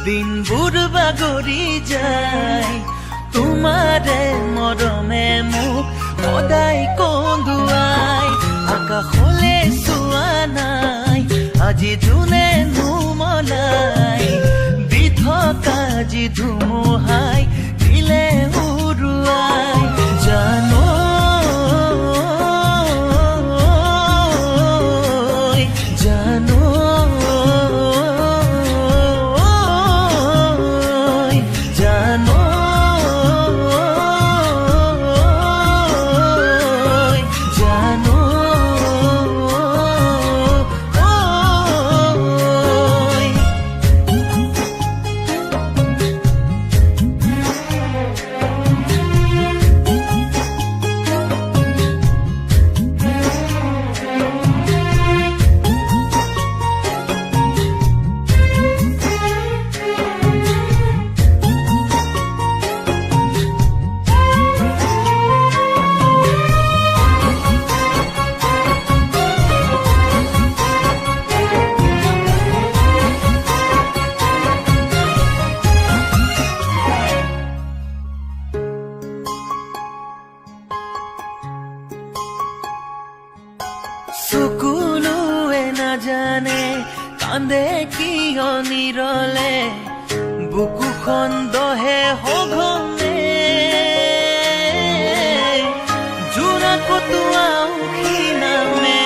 দিনবোৰ বাগৰি যায় তোমাৰে মৰমে মোক সদায় কন্দুৱাই আকাশলে চোৱা নাই আজি জোনে নুমলাই দি থকা যি ধুমুহাই দিলে উৰুৱাই জানো চকুলোৱে নাজানে কান্দে কিয় নিৰলে বুকুখন দহে সঘনে জোনাক কটোৱাও নামে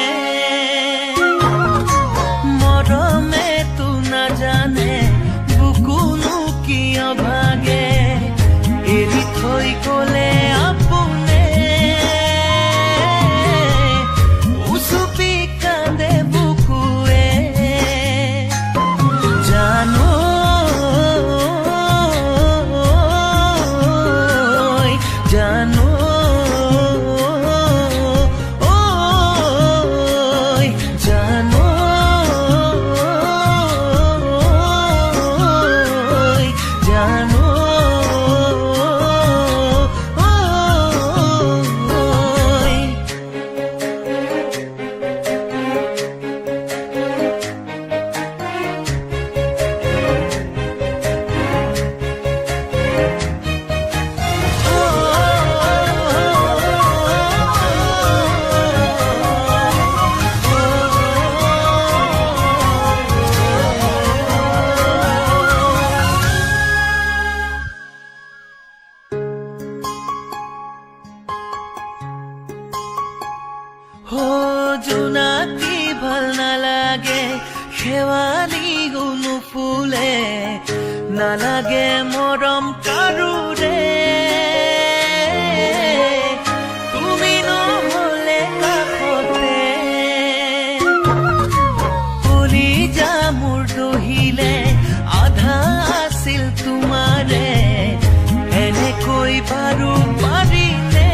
মৰমে তো নাজানে বুকুনো কিয় ভাগে এৰি থৈ গলে জোনাকি ভাল নালাগে শেৱালি গুনো ফুলে নালাগে মৰম কাৰোৰে তুমি নহলে কাষতে ফুলি যা মোৰ দহিলে আধা আছিল তোমাৰে এনেকৈ বাৰু পাৰিলে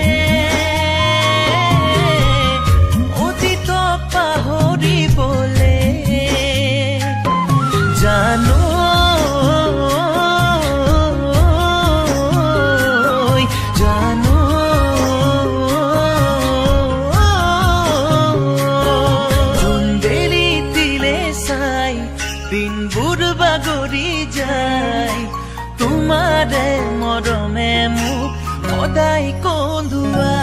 জানো জানো জোনবেলি দিলে চাই দিনবোৰ বাগৰি যায় তোমাৰে মৰমে মোক সদায় কন্দুৱাই